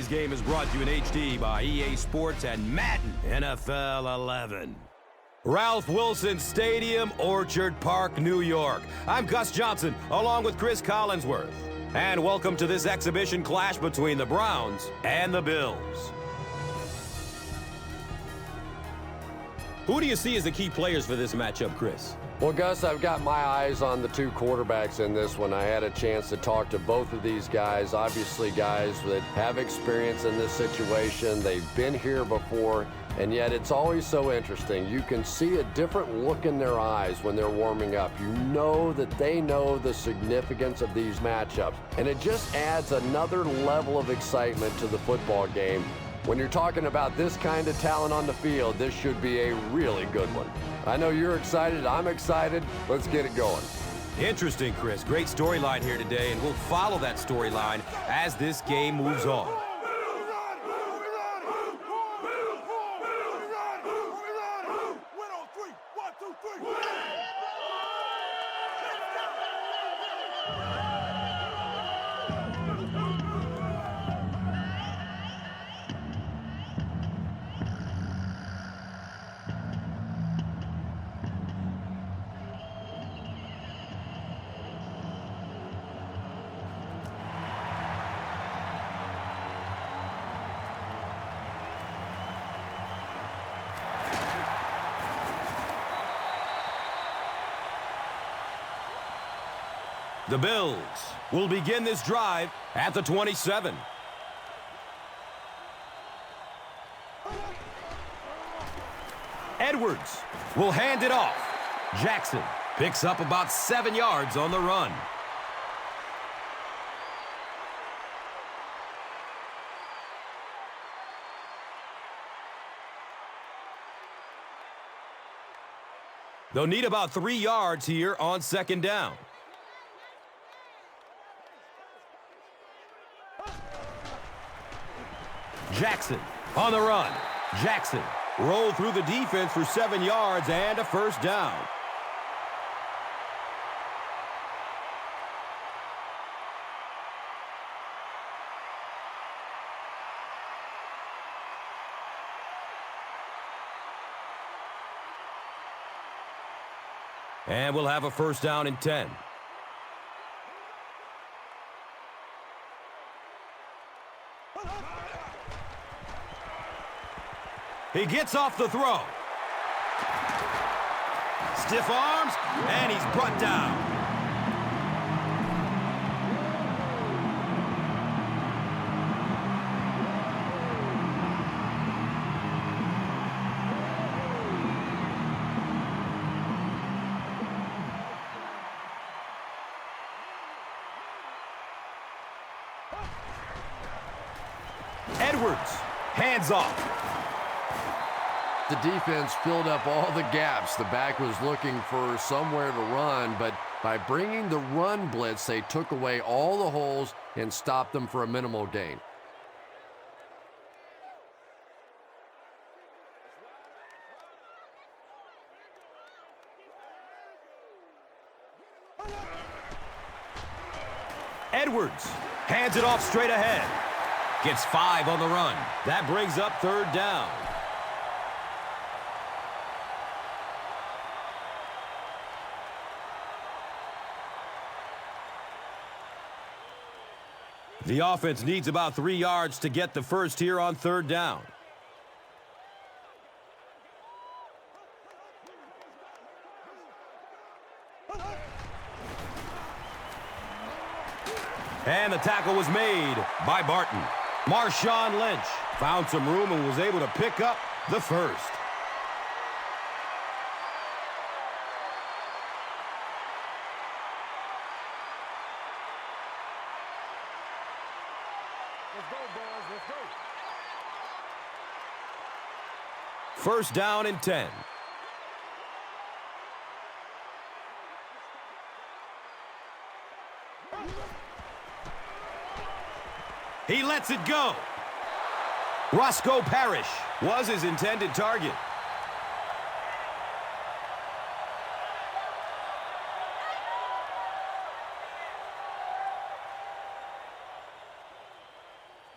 Today's game is brought to you in HD by EA Sports and Madden NFL 11. Ralph Wilson Stadium, Orchard Park, New York. I'm Gus Johnson, along with Chris Collinsworth. And welcome to this exhibition clash between the Browns and the Bills. Who do you see as the key players for this matchup, Chris? Well, Gus, I've got my eyes on the two quarterbacks in this one. I had a chance to talk to both of these guys, obviously guys that have experience in this situation. They've been here before, and yet it's always so interesting. You can see a different look in their eyes when they're warming up. You know that they know the significance of these matchups, and it just adds another level of excitement to the football game. When you're talking about this kind of talent on the field, this should be a really good one. I know you're excited. I'm excited. Let's get it going. Interesting, Chris. Great storyline here today, and we'll follow that storyline as this game moves on. The Bills will begin this drive at the 27. Edwards will hand it off. Jackson picks up about 7 yards on the run. They'll need about 3 yards here on second down. Jackson on the run. Jackson rolled through the defense for 7 yards and a first down. And we'll have a first down and 10. He gets off the throw. Stiff arms, and he's brought down. Edwards, hands off. The defense filled up all the gaps. The back was looking for somewhere to run, but by bringing the run blitz, they took away all the holes and stopped them for a minimal gain. Edwards hands it off straight ahead. Gets 5 on the run. That brings up third down. The offense needs about 3 yards to get the first here on third down. And the tackle was made by Barton. Marshawn Lynch found some room and was able to pick up the first. First down and 10. He lets it go. Roscoe Parrish was his intended target.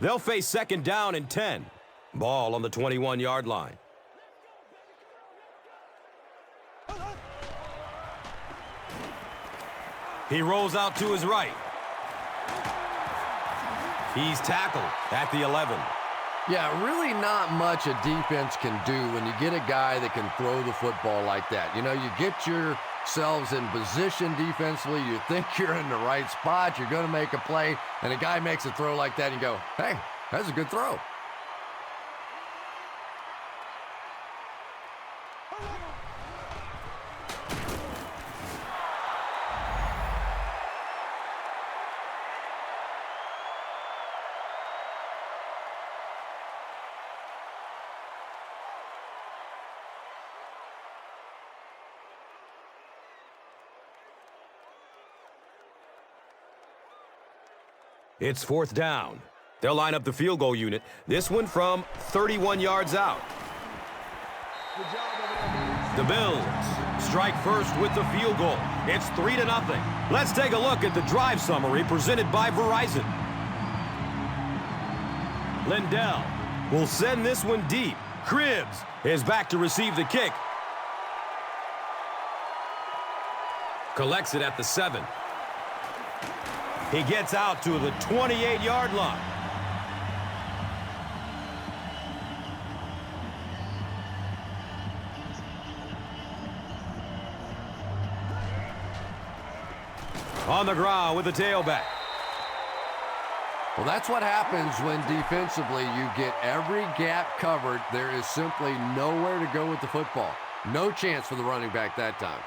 They'll face second down and 10. Ball on the 21-yard line. He rolls out to his right. He's tackled at the 11. Yeah, really not much a defense can do when you get a guy that can throw the football like that. You know, you get yourselves in position defensively. You think you're in the right spot. You're going to make a play, and a guy makes a throw like that, and you go, hey, that's a good throw. It's fourth down. They'll line up the field goal unit. This one from 31 yards out. The Bills strike first with the field goal. It's 3-0. Let's take a look at the drive summary presented by Verizon. Lindell will send this one deep. Cribbs is back to receive the kick. Collects it at the 7. He gets out to the 28-yard line. On the ground with the tailback. Well, that's what happens when defensively you get every gap covered. There is simply nowhere to go with the football. No chance for the running back that time.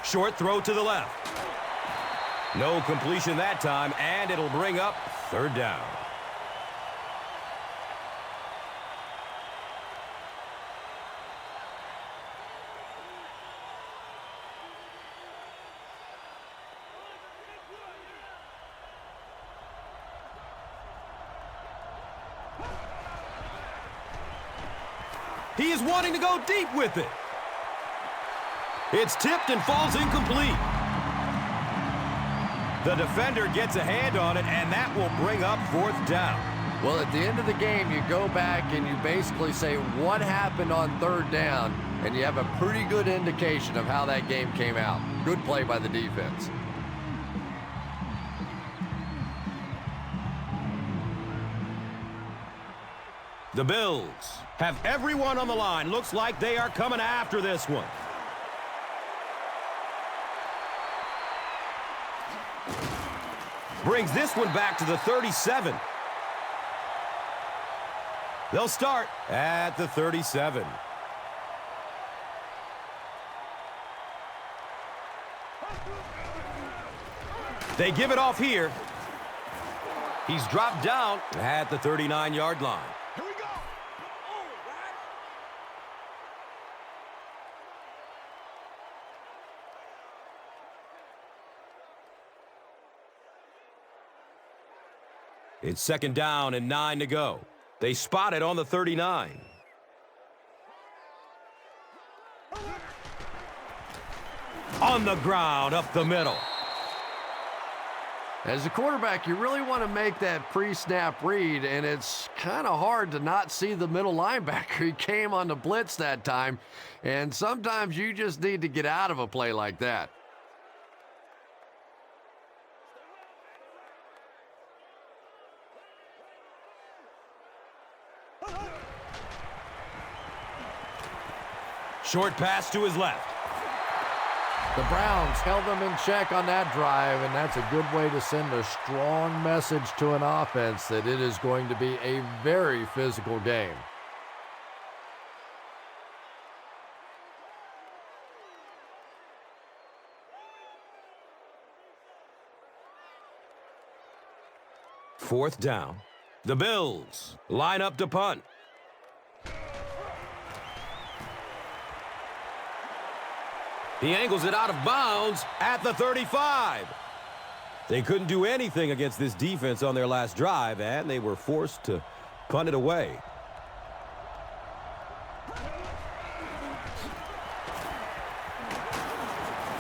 Short throw to the left. No completion that time, and it'll bring up third down. He is wanting to go deep with it. It's tipped and falls incomplete. The defender gets a hand on it, and that will bring up fourth down. Well, at the end of the game, you go back and you basically say what happened on third down, and you have a pretty good indication of how that game came out. Good play by the defense. The Bills have everyone on the line. Looks like they are coming after this one. Brings this one back to the 37. They'll start at the 37. They give it off here. He's dropped down at the 39-yard line. Here we go. It's second down and 9 to go. They spot it on the 39. On the ground, up the middle. As a quarterback, you really want to make that pre-snap read, and it's kind of hard to not see the middle linebacker. He came on the blitz that time, and sometimes you just need to get out of a play like that. Short pass to his left. The Browns held them in check on that drive, and that's a good way to send a strong message to an offense that it is going to be a very physical game. Fourth down. The Bills line up to punt. He angles it out of bounds at the 35. They couldn't do anything against this defense on their last drive, and they were forced to punt it away.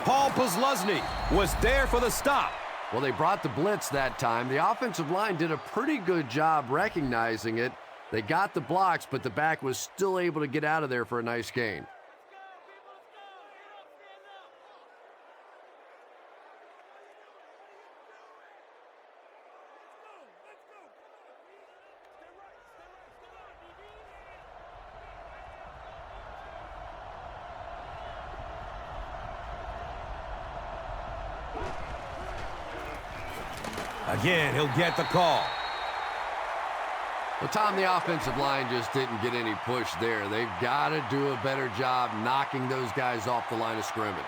Paul Posluszny was there for the stop. Well, they brought the blitz that time. The offensive line did a pretty good job recognizing it. They got the blocks, but the back was still able to get out of there for a nice gain. Again, he'll get the call. Well, Tom, the offensive line just didn't get any push there. They've got to do a better job knocking those guys off the line of scrimmage.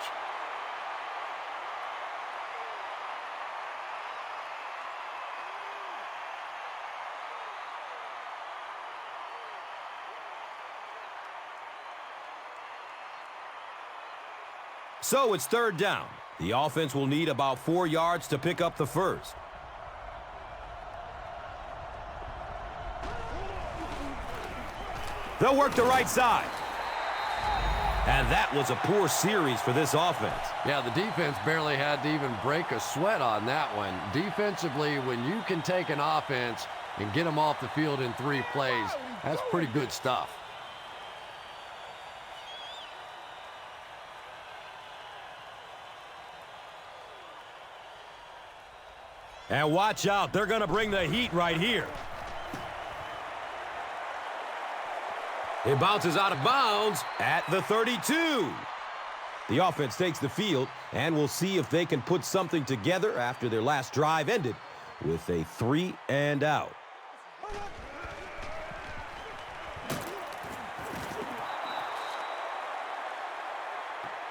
So it's third down. The offense will need about 4 yards to pick up the first. They'll work the right side. And that was a poor series for this offense. Yeah, the defense barely had to even break a sweat on that one. Defensively, when you can take an offense and get them off the field in 3 plays, that's pretty good stuff. And watch out, they're going to bring the heat right here. It bounces out of bounds at the 32. The offense takes the field, and we'll see if they can put something together after their last drive ended with a 3 and out.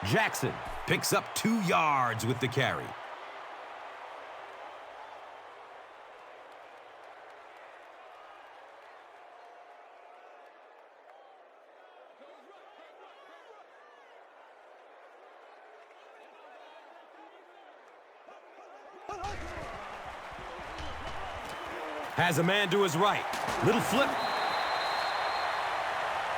Jackson picks up 2 yards with the carry. Has a man to his right. Little flip.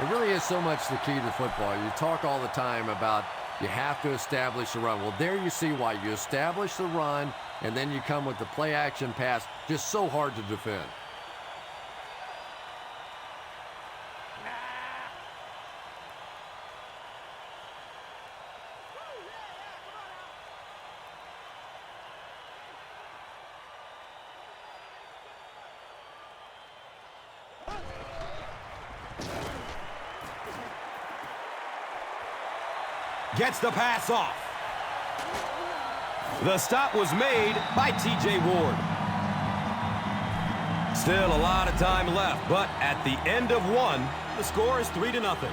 It really is so much the key to football. You talk all the time about you have to establish the run. Well, there you see why. You establish the run, and then you come with the play-action pass. Just so hard to defend. Gets the pass off. The stop was made by T.J. Ward. Still a lot of time left, but at the end of 1, the score is 3-0.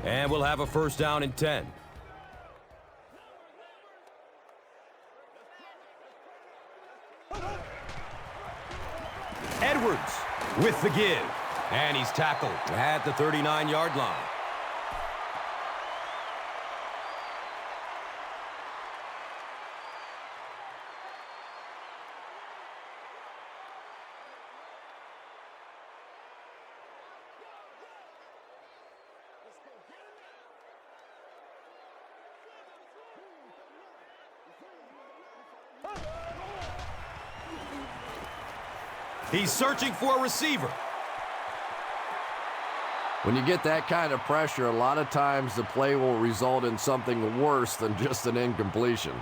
And we'll have a first down and 10. Edwards with the give. And he's tackled at the 39-yard line. He's searching for a receiver. When you get that kind of pressure, a lot of times the play will result in something worse than just an incompletion.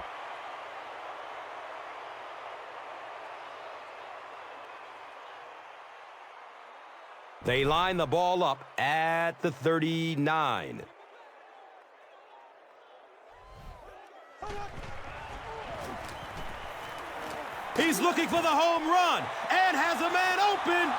They line the ball up at the 39. He's looking for the home run and has a man open.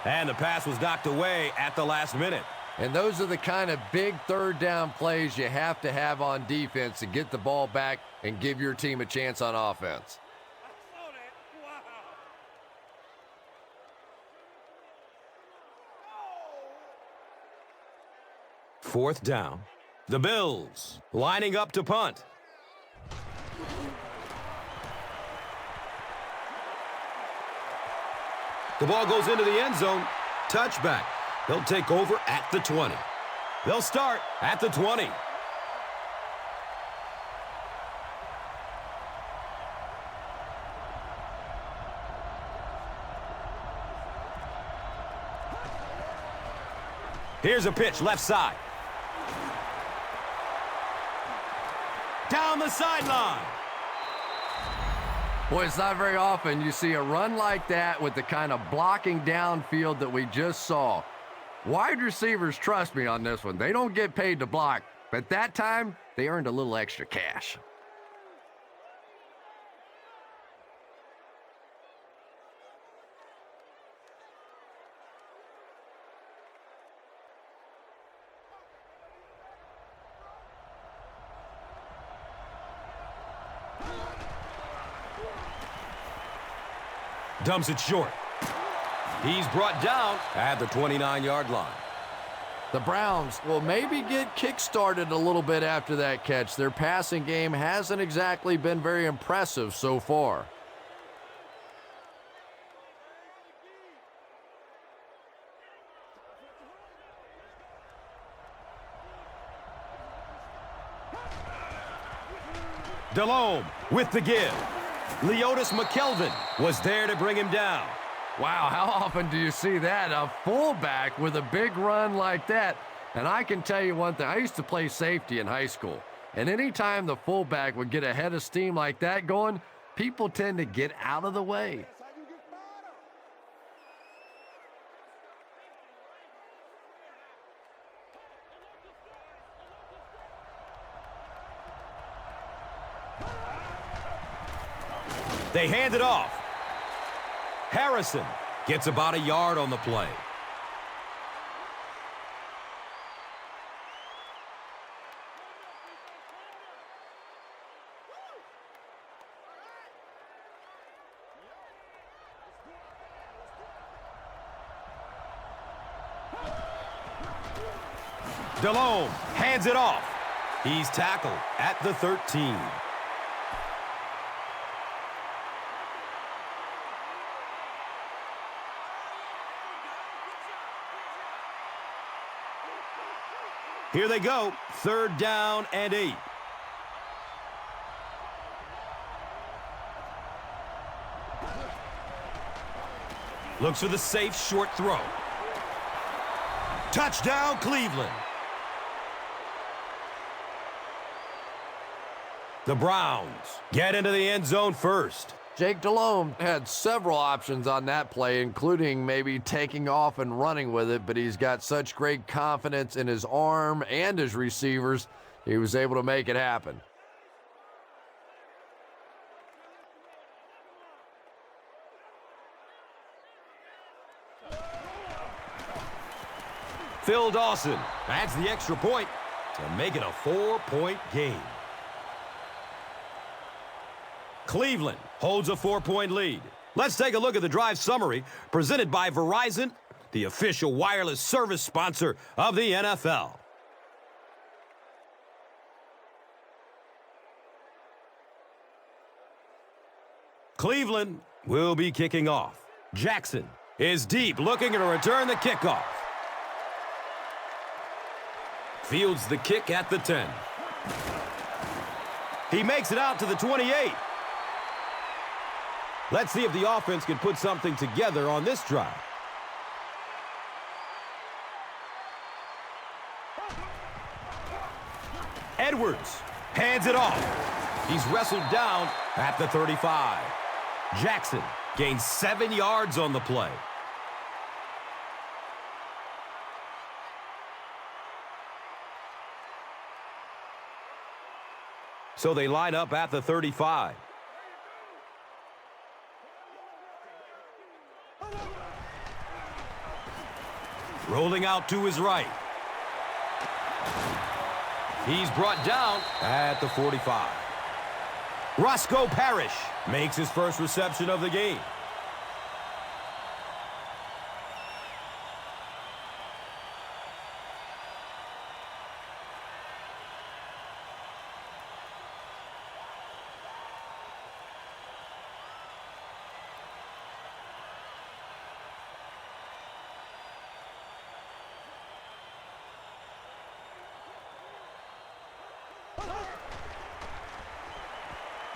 And the pass was knocked away at the last minute. And those are the kind of big third down plays you have to have on defense to get the ball back and give your team a chance on offense. Fourth down. The Bills lining up to punt. The ball goes into the end zone. Touchback. They'll take over at the 20. They'll start at the 20. Here's a pitch left side. Down the sideline. Boy, it's not very often you see a run like that with the kind of blocking downfield that we just saw. Wide receivers trust me on this one. They don't get paid to block, but that time they earned a little extra cash. Dumps it short. He's brought down at the 29-yard line. The Browns will maybe get kick-started a little bit after that catch. Their passing game hasn't exactly been very impressive so far. Delhomme with the give. Leotis McKelvin was there to bring him down. Wow, how often do you see that? A fullback with a big run like that. And I can tell you one thing. I used to play safety in high school. And anytime the fullback would get a head of steam like that going, people tend to get out of the way. They hand it off. Harrison gets about a yard on the play. Delhomme hands it off. He's tackled at the 13. Here they go, 3rd down and 8. Looks for the safe short throw. Touchdown, Cleveland. The Browns get into the end zone first. Jake Delhomme had several options on that play, including maybe taking off and running with it, but he's got such great confidence in his arm and his receivers, he was able to make it happen. Phil Dawson adds the extra point to make it a 4-point game. Cleveland holds a 4-point lead. Let's take a look at the drive summary presented by Verizon, the official wireless service sponsor of the NFL. Cleveland will be kicking off. Jackson is deep, looking to return the kickoff. Fields the kick at the 10. He makes it out to the 28. Let's see if the offense can put something together on this drive. Edwards hands it off. He's wrestled down at the 35. Jackson gains 7 yards on the play. So they line up at the 35. Rolling out to his right. He's brought down at the 45. Roscoe Parrish makes his first reception of the game.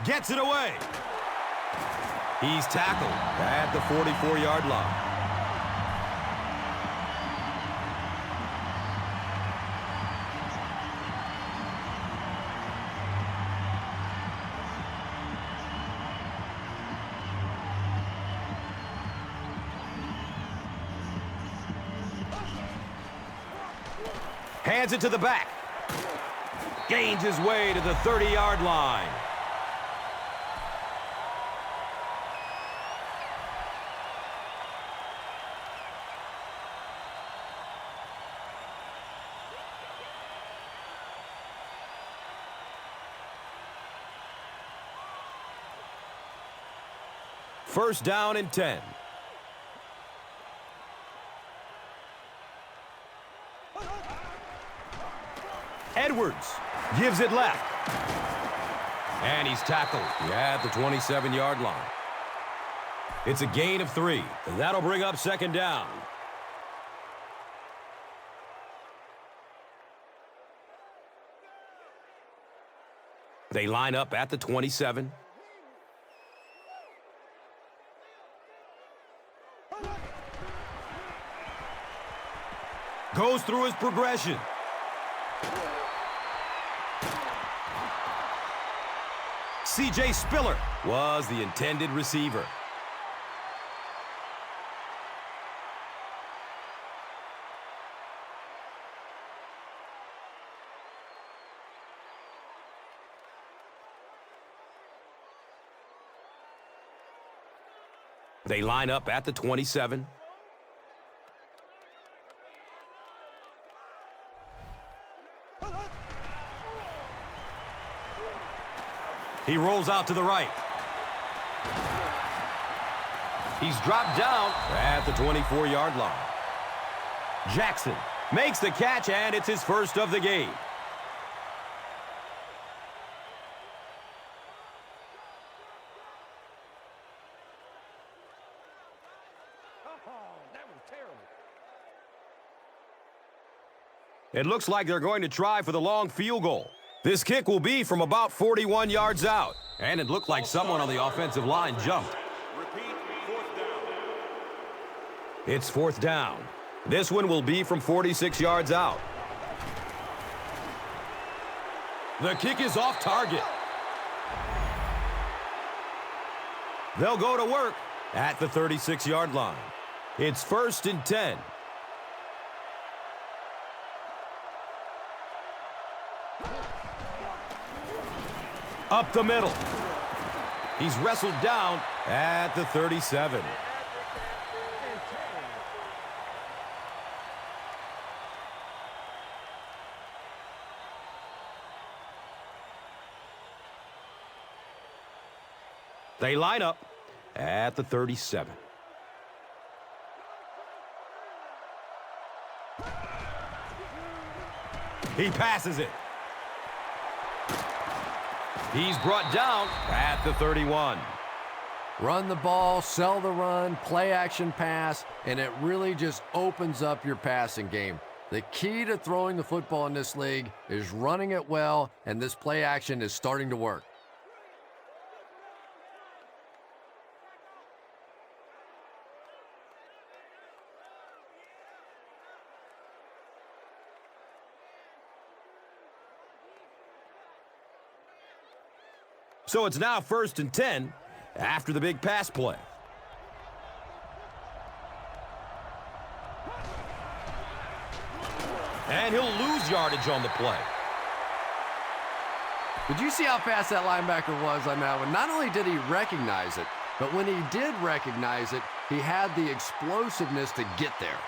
Gets it away. He's tackled at the 44-yard line. Hands it to the back. Gains his way to the 30-yard line. First down and 10. Edwards gives it left. And he's tackled at the 27-yard line. It's a gain of 3. And that'll bring up second down. They line up at the 27. Goes through his progression. C.J. Spiller was the intended receiver. They line up at the 27. He rolls out to the right. He's dropped down at the 24-yard line. Jackson makes the catch, and it's his first of the game. That was terrible. It looks like they're going to try for the long field goal. This kick will be from about 41 yards out. And it looked like someone on the offensive line jumped. Repeat, fourth down. It's fourth down. This one will be from 46 yards out. The kick is off target. They'll go to work at the 36-yard line. It's first and 10. Up the middle. He's wrestled down at the 37. They line up at the 37. He passes it. He's brought down at the 31. Run the ball, sell the run, play action pass, and it really just opens up your passing game. The key to throwing the football in this league is running it well, and this play action is starting to work. So it's now first and 10 after the big pass play. And he'll lose yardage on the play. Did you see how fast that linebacker was on that one? Not only did he recognize it, but when he did recognize it, he had the explosiveness to get there.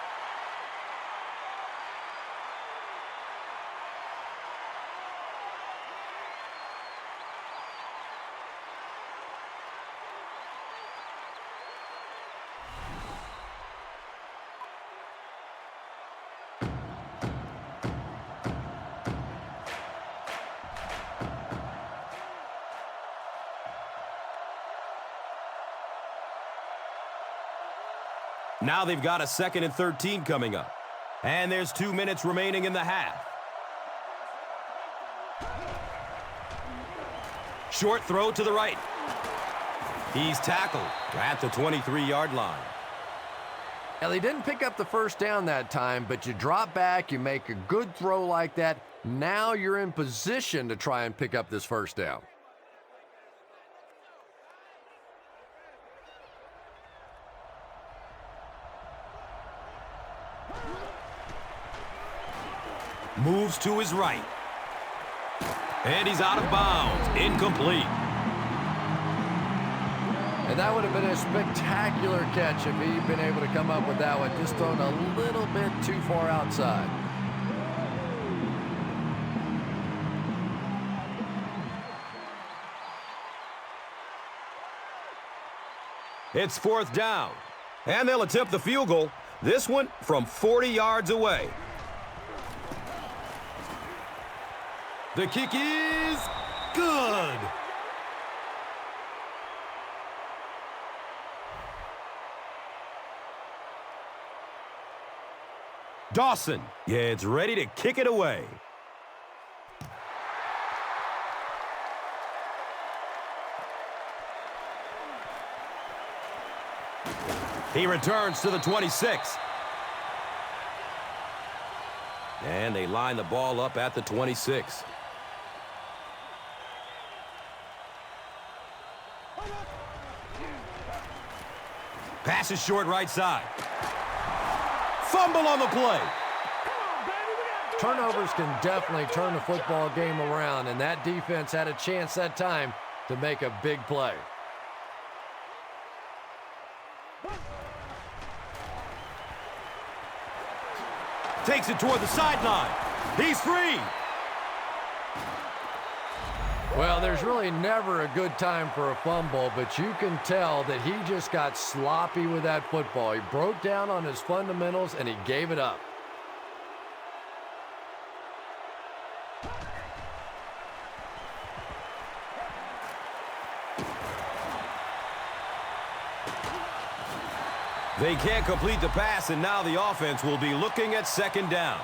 Now they've got a 2nd and 13 coming up. And there's 2 minutes remaining in the half. Short throw to the right. He's tackled at the 23-yard line. Now, they didn't pick up the first down that time, but you drop back, you make a good throw like that. Now you're in position to try and pick up this first down. Moves to his right. And he's out of bounds. Incomplete. And that would have been a spectacular catch if he'd been able to come up with that one. Just thrown a little bit too far outside. It's 4th down. And they'll attempt the field goal. This one from 40 yards away. The kick is good. Dawson gets ready to kick it away. He returns to the 26. And they line the ball up at the 26. Pass is short right side. Fumble on the play. Turnovers can definitely turn the football game around, and that defense had a chance that time to make a big play. Takes it toward the sideline. He's free. Well, there's really never a good time for a fumble, but you can tell that he just got sloppy with that football. He broke down on his fundamentals, and he gave it up. They can't complete the pass, and now the offense will be looking at 2nd down.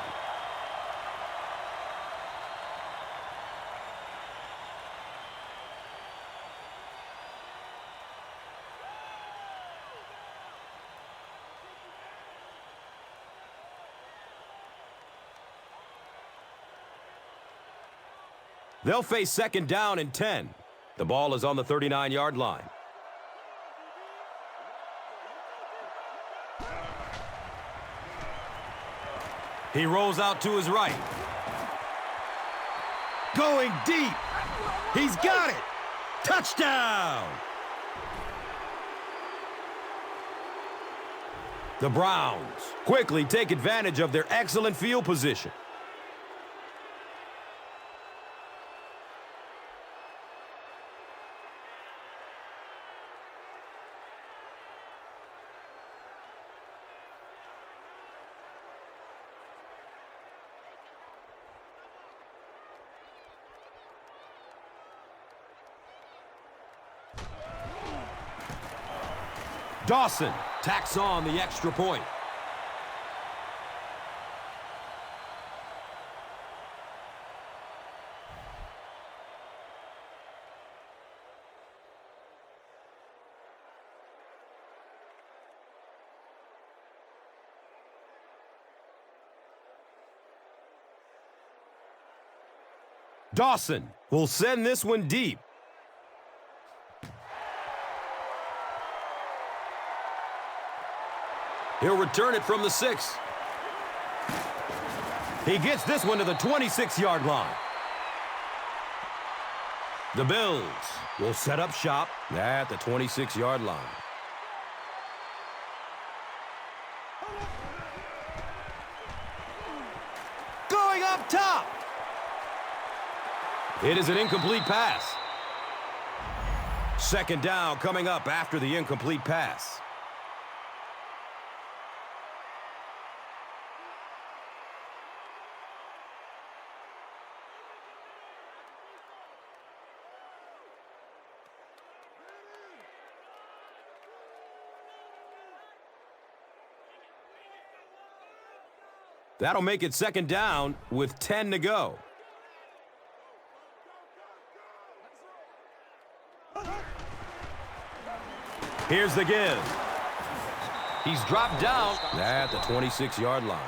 They'll face 2nd down and 10. The ball is on the 39-yard line. He rolls out to his right. Going deep. He's got it. Touchdown. The Browns quickly take advantage of their excellent field position. Dawson tacks on the extra point. Dawson will send this one deep. He'll return it from the 6. He gets this one to the 26-yard line. The Bills will set up shop at the 26-yard line. Going up top. It is an incomplete pass. Second down coming up after the incomplete pass. That'll make it second down with 10 to go. Here's the give. He's dropped down at the 26-yard line.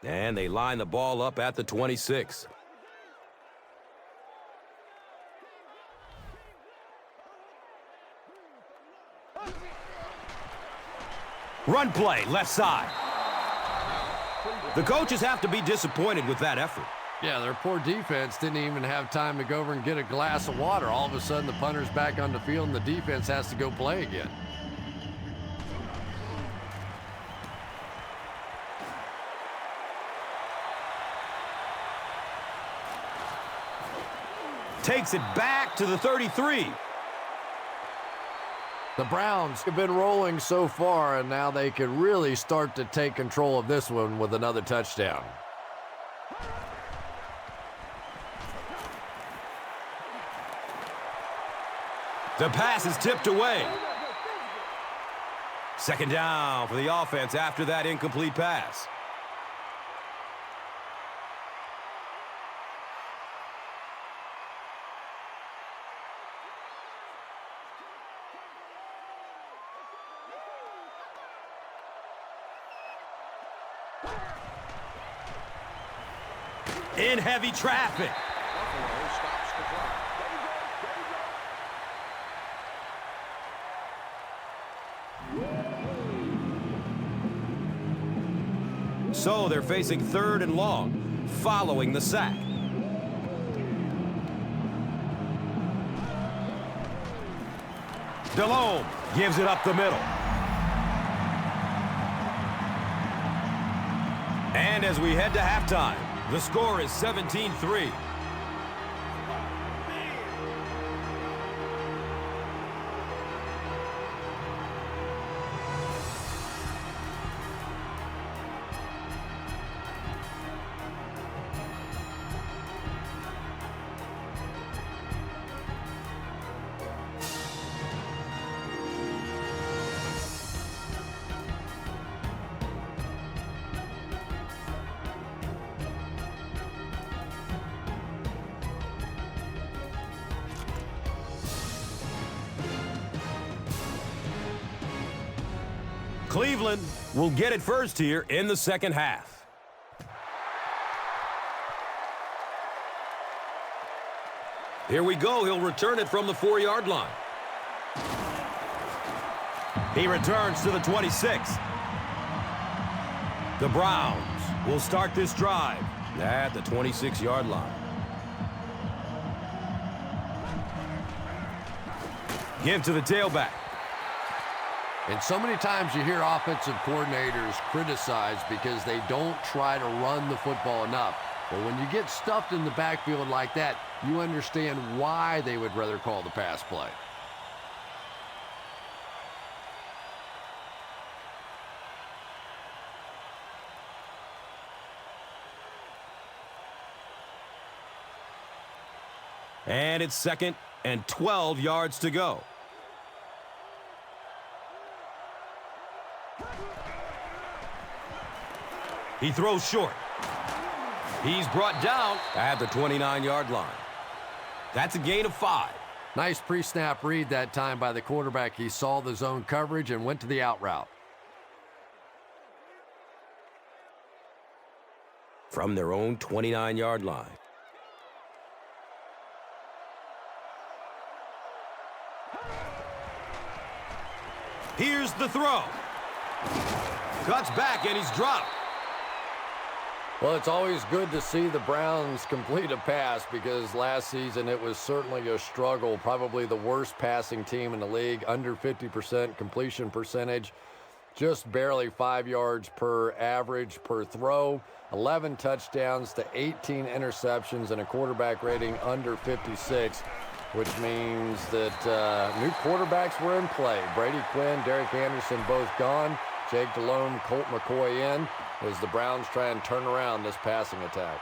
And they line the ball up at the 26. Run play, left side. The coaches have to be disappointed with that effort. Yeah, their poor defense didn't even have time to go over and get a glass of water. All of a sudden, the punter's back on the field, and the defense has to go play again. Takes it back to the 33. The Browns have been rolling so far, and now they can really start to take control of this one with another touchdown. The pass is tipped away. Second down for the offense after that incomplete pass. In heavy traffic. So they're facing third and long following the sack. Delhomme gives it up the middle. And as we head to halftime, the score is 17-3. Cleveland will get it first here in the second half. Here we go. He'll return it from the 4-yard line. He returns to the 26. The Browns will start this drive at the 26-yard line. Give to the tailback. And so many times you hear offensive coordinators criticized because they don't try to run the football enough. But when you get stuffed in the backfield like that, you understand why they would rather call the pass play. And it's second and 12 yards to go. He throws short. He's brought down at the 29-yard line. That's a gain of 5. Nice pre-snap read that time by the quarterback. He saw the zone coverage and went to the out route. From their own 29-yard line. Here's the throw. Cuts back and he's dropped. Well, it's always good to see the Browns complete a pass because last season it was certainly a struggle. Probably the worst passing team in the league, under 50% completion percentage, just barely 5 yards per average per throw, 11 touchdowns to 18 interceptions, and a quarterback rating under 56, which means that new quarterbacks were in play. Brady Quinn, Derek Anderson both gone. Jake Delhomme, Colt McCoy in as the Browns try and turn around this passing attack.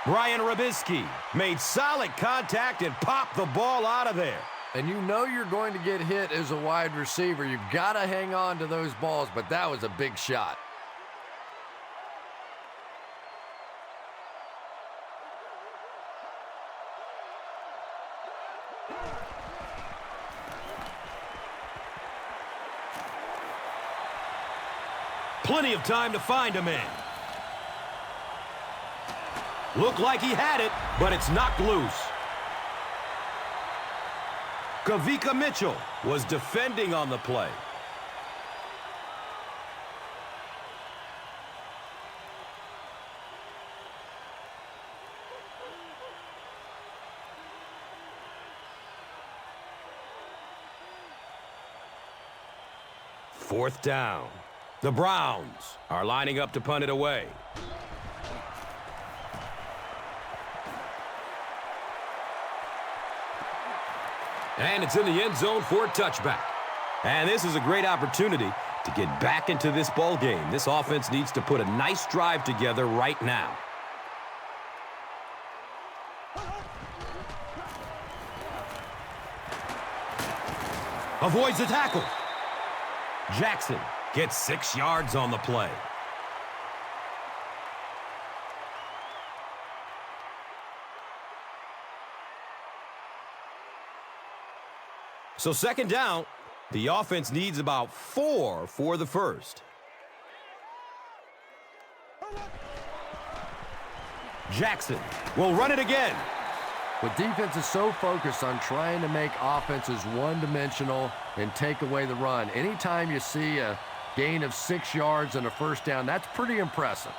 Brian Robisky made solid contact and popped the ball out of there. And you know you're going to get hit as a wide receiver. You've got to hang on to those balls, but that was a big shot. Plenty of time to find a man. Looked like he had it, but it's knocked loose. Kavika Mitchell was defending on the play. Fourth down. The Browns are lining up to punt it away. And it's in the end zone for a touchback. And this is a great opportunity to get back into this ball game. This offense needs to put a nice drive together right now. Avoids the tackle. Jackson gets 6 yards on the play. So second down, the offense needs about 4 for the first. Jackson will run it again. But defense is so focused on trying to make offenses one-dimensional and take away the run. Anytime you see a gain of 6 yards and a first down, that's pretty impressive.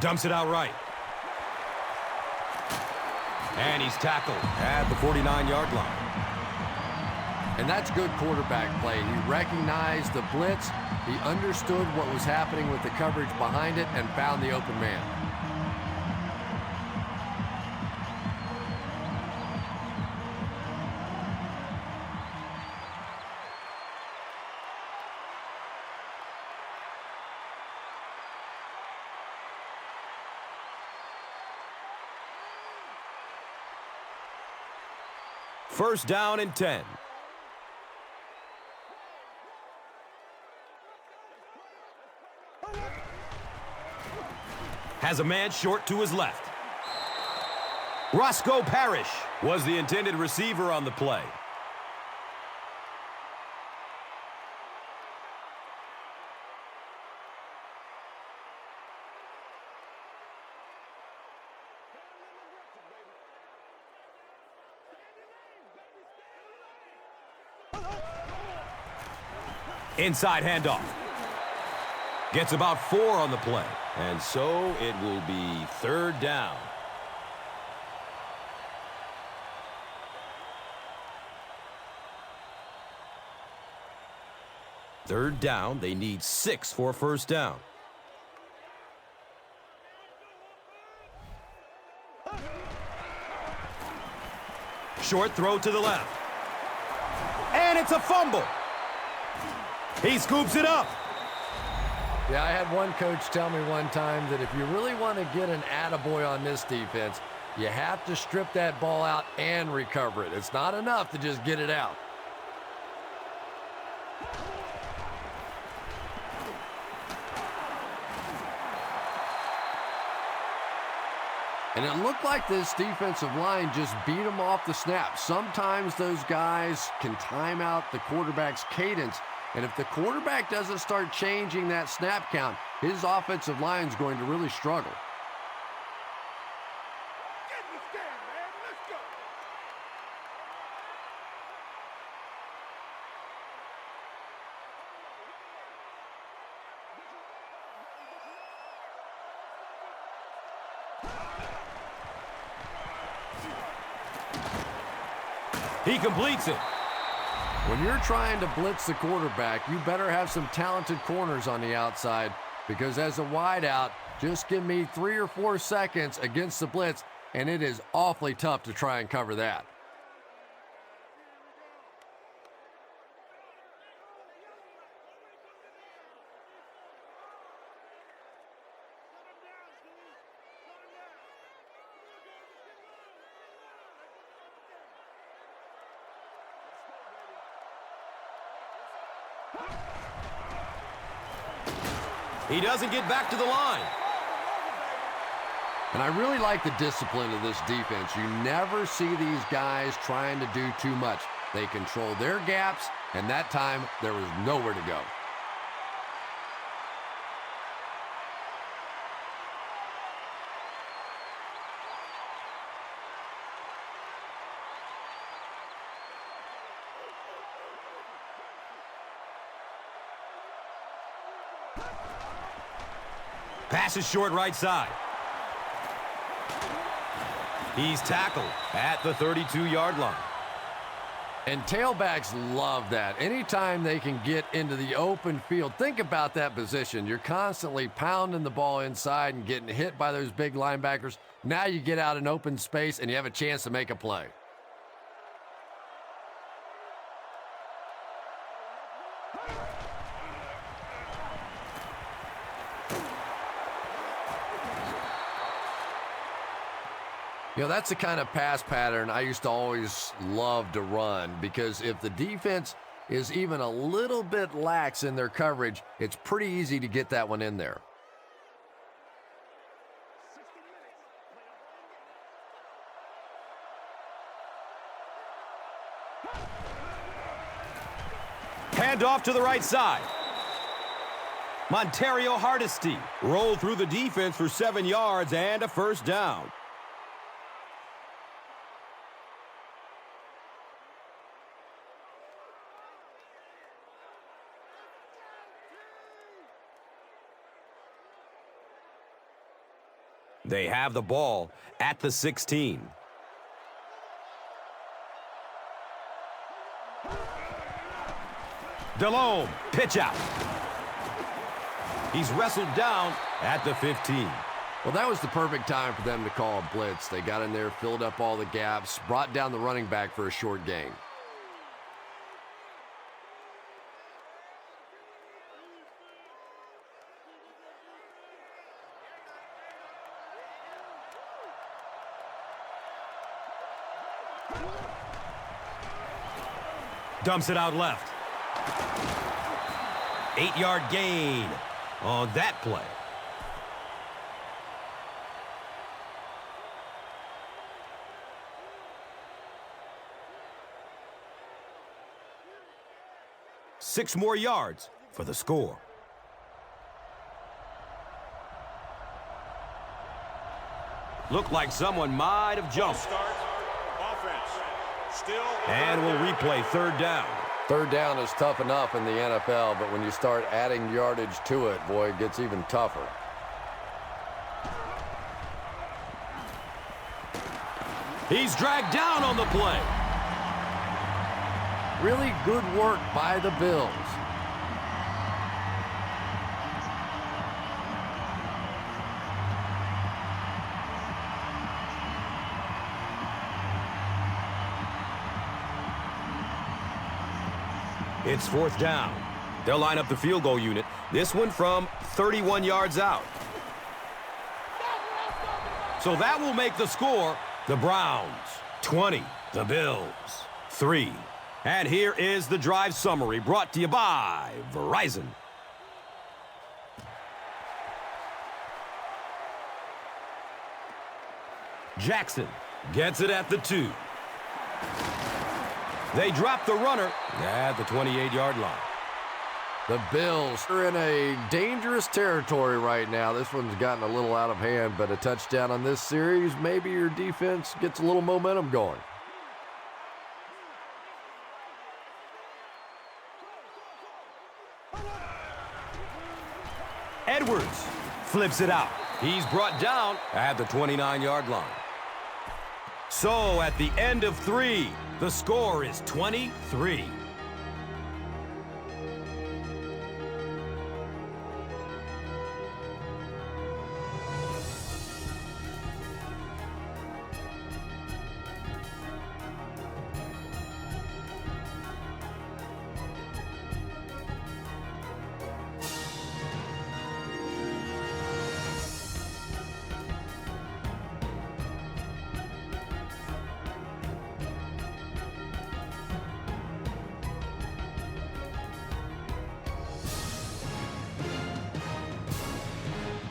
Dumps it out right. And he's tackled at the 49-yard line. And that's good quarterback play. He recognized the blitz, he understood what was happening with the coverage behind it, and found the open man. First down and 10. Has a man short to his left. Roscoe Parrish was the intended receiver on the play. Inside handoff. Gets about 4 on the play. And so it will be 3rd down. Third down, they need 6 for a first down. Short throw to the left. And it's a fumble. He scoops it up. Yeah, I had one coach tell me one time that if you really want to get an attaboy on this defense, you have to strip that ball out and recover it. It's not enough to just get it out. And it looked like this defensive line just beat them off the snap. Sometimes those guys can time out the quarterback's cadence. And if the quarterback doesn't start changing that snap count, his offensive line is going to really struggle. Get in this game, man. Let's go. He completes it. When you're trying to blitz the quarterback, you better have some talented corners on the outside, because as a wideout, just give me 3 or 4 seconds against the blitz, and it is awfully tough to try and cover that. He doesn't get back to the line. And I really like the discipline of this defense. You never see these guys trying to do too much. They control their gaps, and that time there was nowhere to go. Pass is short right side. He's tackled at the 32-yard line. And tailbacks love that. Anytime they can get into the open field, think about that position. You're constantly pounding the ball inside and getting hit by those big linebackers. Now you get out in open space and you have a chance to make a play. You know, that's the kind of pass pattern I used to always love to run, because if the defense is even a little bit lax in their coverage, it's pretty easy to get that one in there. Hand off to the right side. Montario Hardesty rolled through the defense for 7 yards and a first down. They have the ball at the 16. Delhomme, pitch out. He's wrestled down at the 15. Well, that was the perfect time for them to call a blitz. They got in there, filled up all the gaps, brought down the running back for a short gain. Dumps it out left. 8-yard gain on that play. Six more yards for the score. Looked like someone might have jumped. Start. Offense. Still. And we'll replay third down. Third down is tough enough in the NFL, but when you start adding yardage to it, boy, it gets even tougher. He's dragged down on the play. Really good work by the Bills. It's fourth down. They'll line up the field goal unit. This one from 31 yards out. So that will make the score the Browns 20, the Bills 3. And here is the drive summary brought to you by Verizon. Jackson gets it at the 2. They drop the runner at the 28-yard line. The Bills are in a dangerous territory right now. This one's gotten a little out of hand, but a touchdown on this series, maybe your defense gets a little momentum going. Edwards flips it out. He's brought down at the 29-yard line. So at the end of 3, the score is 23.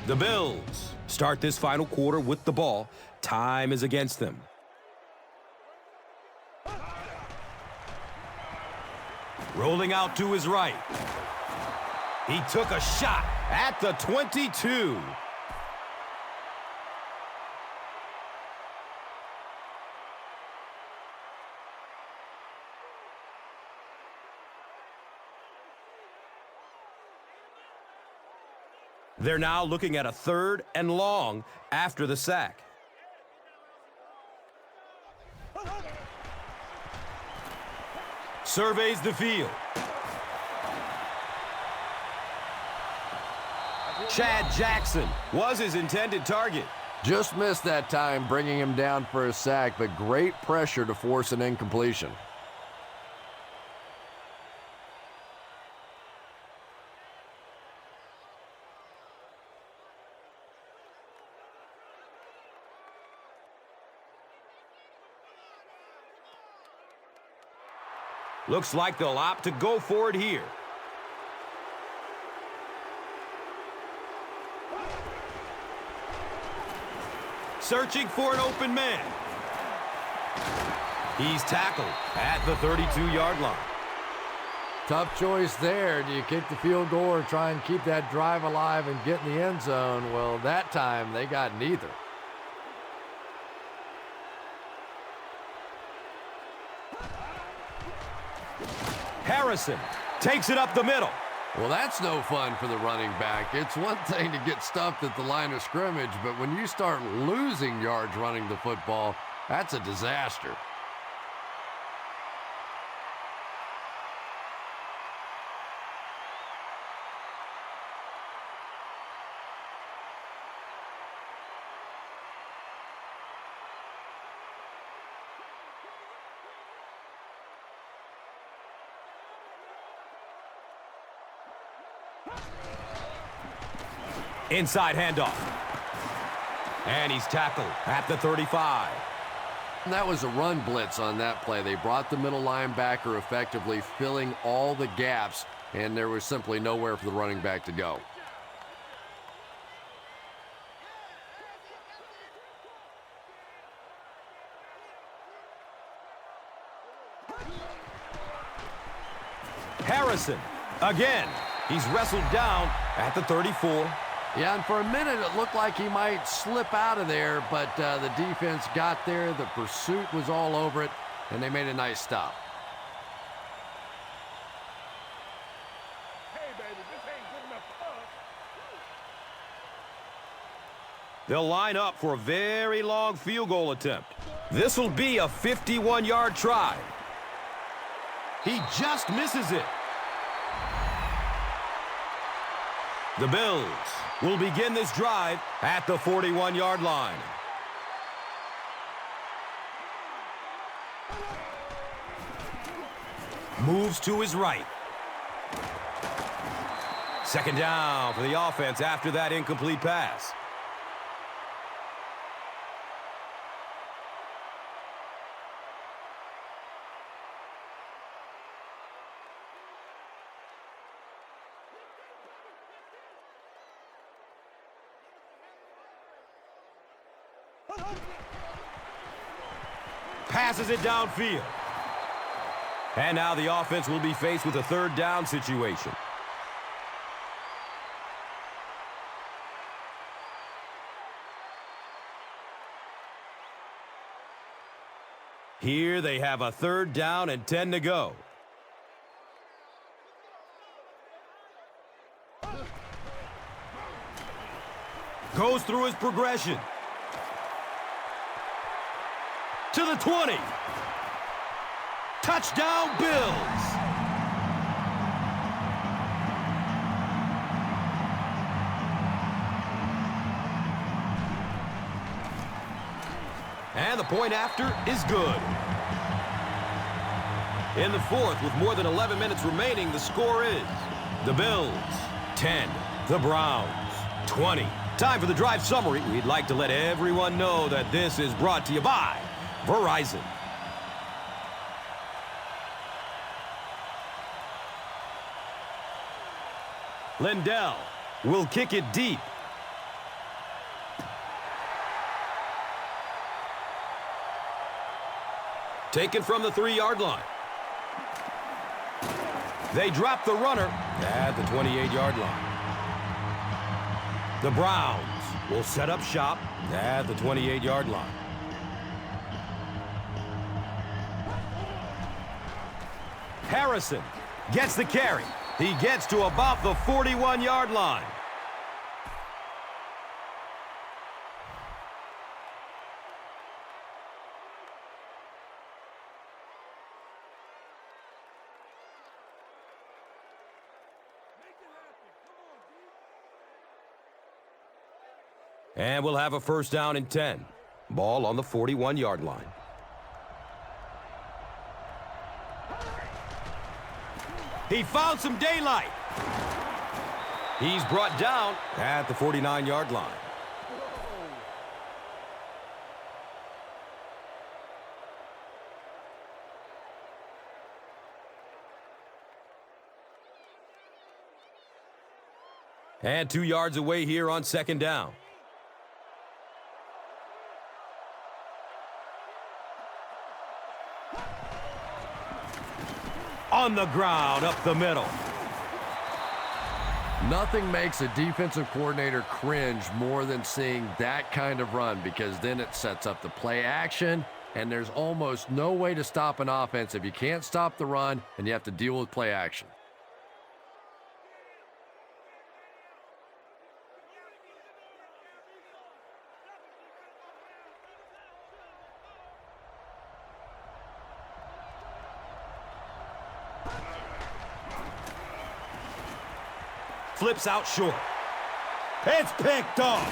The Bills start this final quarter with the ball. Time is against them. Rolling out to his right. He took a shot at the 22. They're now looking at a 3rd and long after the sack. Surveys the field. Chad Jackson was his intended target. Just missed that time, bringing him down for a sack, but great pressure to force an incompletion. Looks like they'll opt to go for it here. Searching for an open man. He's tackled at the 32-yard line. Tough choice there. Do you kick the field goal or try and keep that drive alive and get in the end zone? Well, that time they got neither. Harrison takes it up the middle. Well, that's no fun for the running back. It's one thing to get stuffed at the line of scrimmage, but when you start losing yards running the football, that's a disaster. Inside handoff. And he's tackled at the 35. That was a run blitz on that play. They brought the middle linebacker effectively, filling all the gaps, and there was simply nowhere for the running back to go. Harrison again. He's wrestled down at the 34. Yeah, and for a minute it looked like he might slip out of there, but the defense got there. The pursuit was all over it, and they made a nice stop. They'll line up for a very long field goal attempt. This will be a 51-yard try. He just misses it. The Bills will begin this drive at the 41-yard line. Moves to his right. Second down for the offense after that incomplete pass. Passes it downfield. And now the offense will be faced with a third down situation. Here they have a third down and 10 to go. Goes through his progression. To the 20. Touchdown, Bills. And the point after is good. In the fourth, with more than 11 minutes remaining, the score is the Bills 10, the Browns 20. Time for the drive summary. We'd like to let everyone know that this is brought to you by Verizon. Lindell will kick it deep. Taken from the 3-yard line. They drop the runner at the 28-yard line. The Browns will set up shop at the 28-yard line. Harrison gets the carry. He gets to about the 41-yard line. And we'll have a first down and 10. Ball on the 41-yard line. He found some daylight. He's brought down at the 49-yard line. And 2 yards away here on second down. On the ground, up the middle. Nothing makes a defensive coordinator cringe more than seeing that kind of run, because then it sets up the play action, and there's almost no way to stop an offense if you can't stop the run and you have to deal with play action. Flips out short. It's picked off.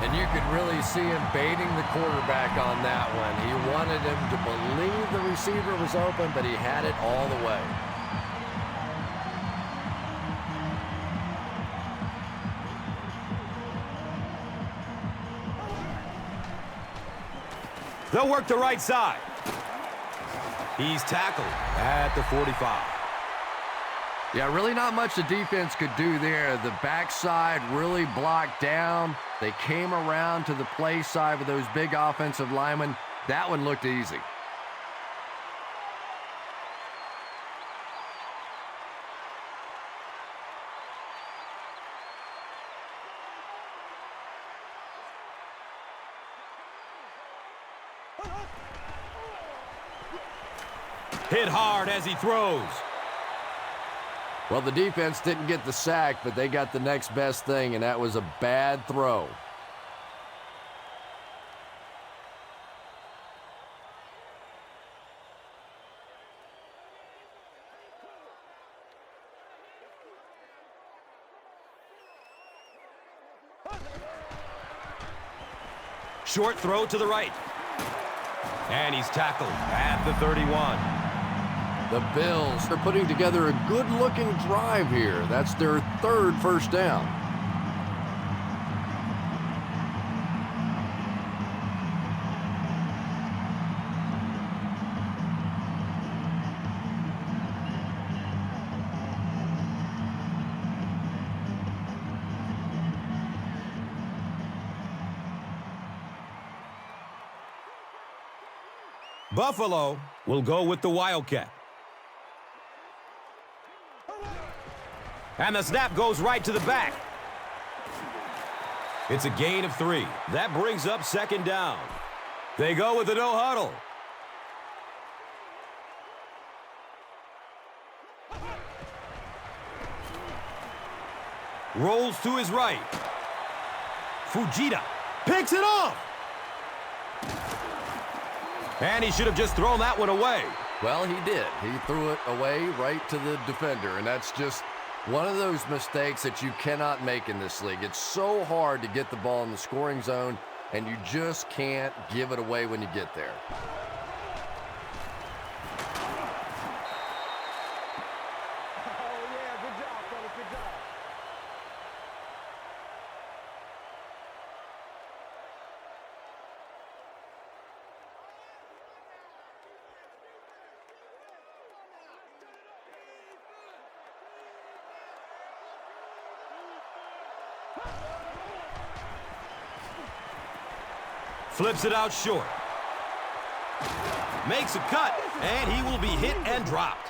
And you could really see him baiting the quarterback on that one. He wanted him to believe the receiver was open, but he had it all the way. They'll work the right side. He's tackled at the 45. Yeah, really not much the defense could do there. The backside really blocked down. They came around to the play side with those big offensive linemen. That one looked easy. Hit hard as he throws. Well, the defense didn't get the sack, but they got the next best thing, and that was a bad throw. Short throw to the right. And he's tackled at the 31. The Bills are putting together a good-looking drive here. That's their third first down. Buffalo will go with the Wildcat. And the snap goes right to the back. It's a gain of 3. That brings up second down. They go with the no huddle. Rolls to his right. Fujita picks it off. And he should have just thrown that one away. Well, he did. He threw it away right to the defender, and that's just one of those mistakes that you cannot make in this league. It's so hard to get the ball in the scoring zone, and you just can't give it away when you get there. Oh, yeah, good job, fellas, good job. Flips it out short. Makes a cut, and he will be hit and dropped.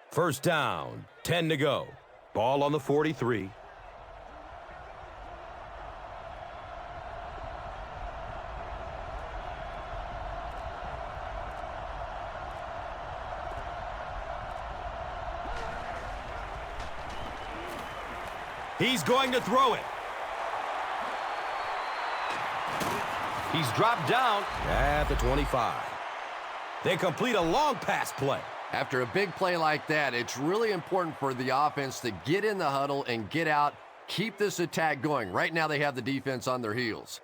First down, 10 to go. Ball on the 43. He's going to throw it. He's dropped down at the 25. They complete a long pass play. After a big play like that, it's really important for the offense to get in the huddle and get out, keep this attack going. Right now they have the defense on their heels.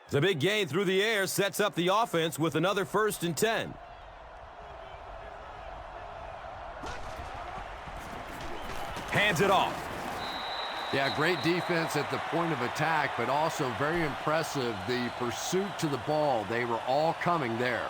The big gain through the air sets up the offense with another 1st and 10. Hands it off. Yeah, great defense at the point of attack, but also very impressive the pursuit to the ball. They were all coming there.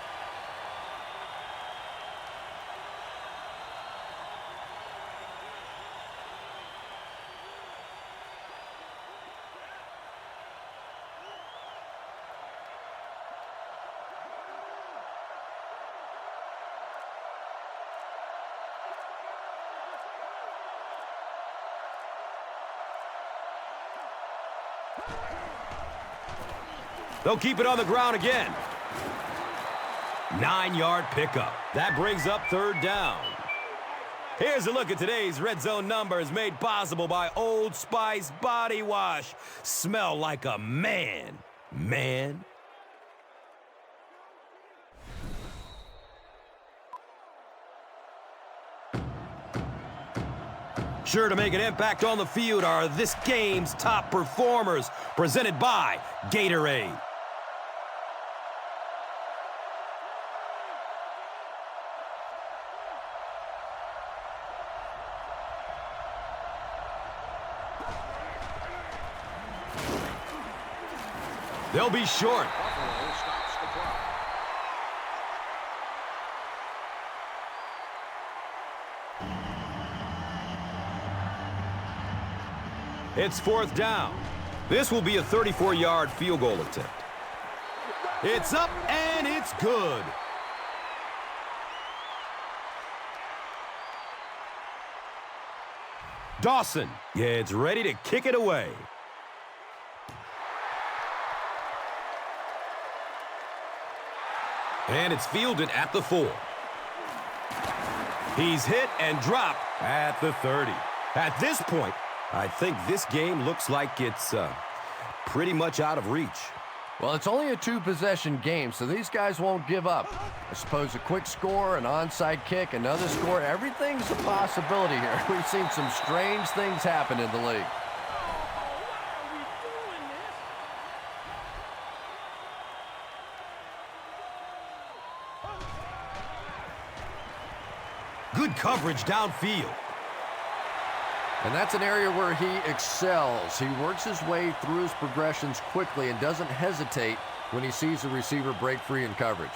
They'll keep it on the ground again. 9-yard pickup. That brings up 3rd down. Here's a look at today's Red Zone numbers made possible by Old Spice Body Wash. Smell like a man. Man. Sure to make an impact on the field are this game's top performers, presented by Gatorade. They'll be short. Buffalo stops the clock. It's 4th down. This will be a 34-yard field goal attempt. It's up and it's good. Dawson gets ready to kick it away. And it's fielded at the 4. He's hit and dropped at the 30. At this point, I think this game looks like it's pretty much out of reach. Well, it's only a 2-possession game, so these guys won't give up. I suppose a quick score, an onside kick, another score, everything's a possibility here. We've seen some strange things happen in the league. Good coverage downfield. And that's an area where he excels. He works his way through his progressions quickly and doesn't hesitate when he sees a receiver break free in coverage.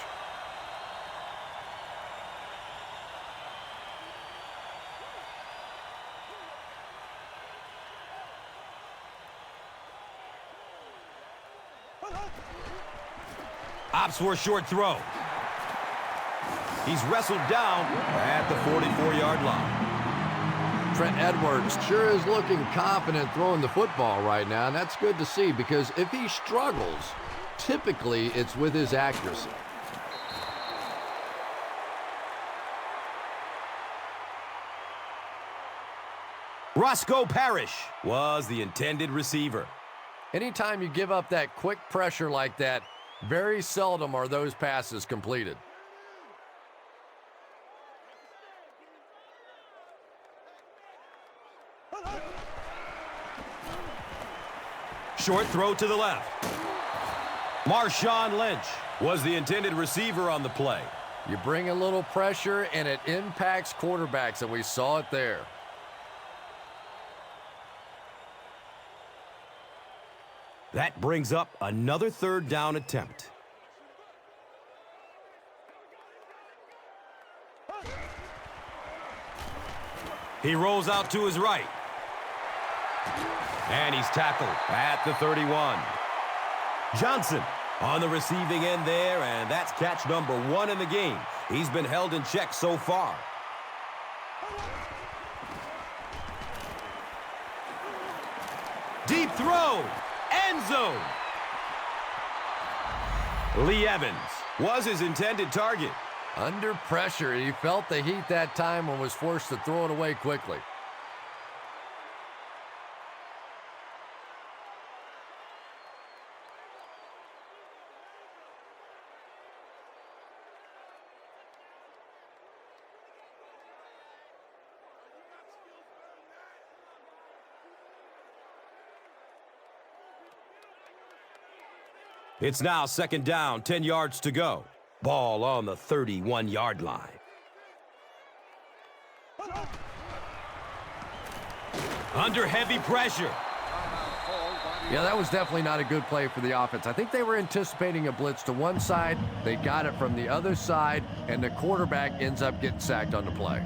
Opts for a short throw. He's wrestled down at the 44-yard line. Trent Edwards sure is looking confident throwing the football right now, and that's good to see because if he struggles, typically it's with his accuracy. Roscoe Parrish was the intended receiver. Anytime you give up that quick pressure like that, very seldom are those passes completed. Short throw to the left. Marshawn Lynch was the intended receiver on the play. You bring a little pressure, and it impacts quarterbacks, and we saw it there. That brings up another 3rd down attempt. He rolls out to his right. And he's tackled at the 31. Johnson on the receiving end there, and that's catch number 1 in the game. He's been held in check so far. Deep throw, end zone. Lee Evans was his intended target. Under pressure, he felt the heat that time and was forced to throw it away quickly. It's now 2nd down, 10 yards to go. Ball on the 31-yard line. Under heavy pressure. Yeah, that was definitely not a good play for the offense. I think they were anticipating a blitz to one side. They got it from the other side, and the quarterback ends up getting sacked on the play.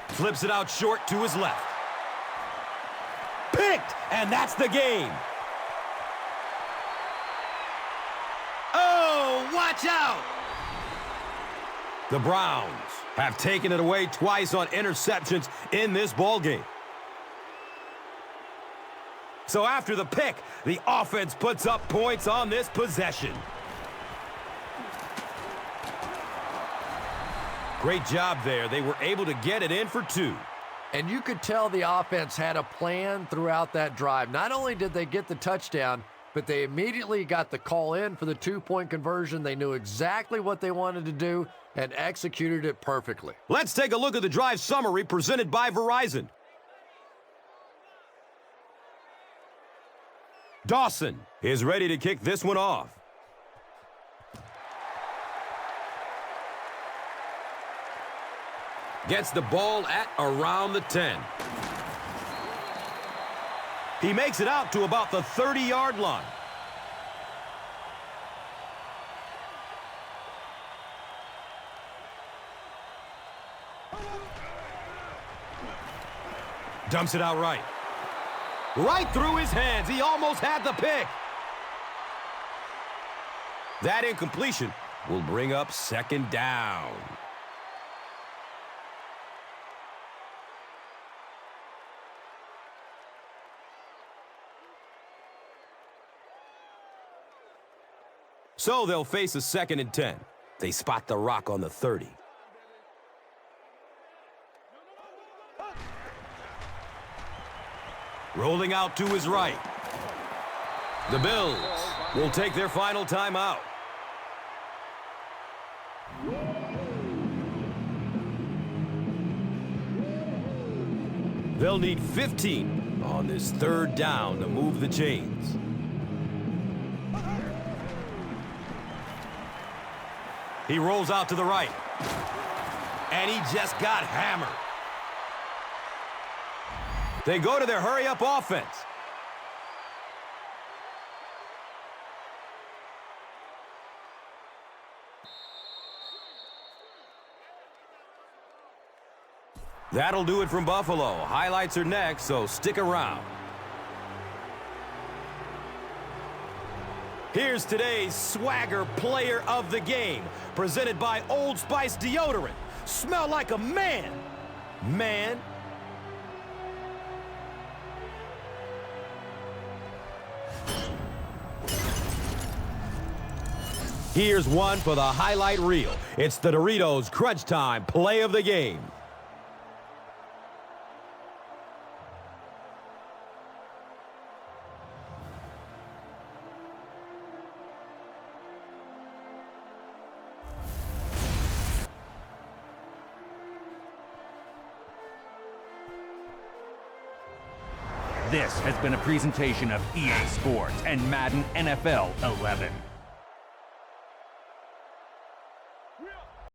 Flips it out short to his left. Picked, and that's the game. Oh, watch out! The Browns have taken it away twice on interceptions in this ballgame. So after the pick, the offense puts up points on this possession. Great job there. They were able to get it in for 2. And you could tell the offense had a plan throughout that drive. Not only did they get the touchdown, but they immediately got the call in for the 2-point conversion. They knew exactly what they wanted to do and executed it perfectly. Let's take a look at the drive summary presented by Verizon. Dawson is ready to kick this one off. Gets the ball at around the 10. He makes it out to about the 30-yard line. Dumps it out right. Right through his hands. He almost had the pick. That incompletion will bring up second down. So they'll face a 2nd and 10. They spot the rock on the 30. Rolling out to his right. The Bills will take their final timeout. They'll need 15 on this 3rd down to move the chains. He rolls out to the right. And he just got hammered. They go to their hurry-up offense. That'll do it from Buffalo. Highlights are next, so stick around. Here's today's Swagger Player of the Game, presented by Old Spice Deodorant. Smell like a man. Man. Here's one for the highlight reel. It's the Doritos Crunch Time Play of the Game. This has been a presentation of EA Sports and Madden NFL 11.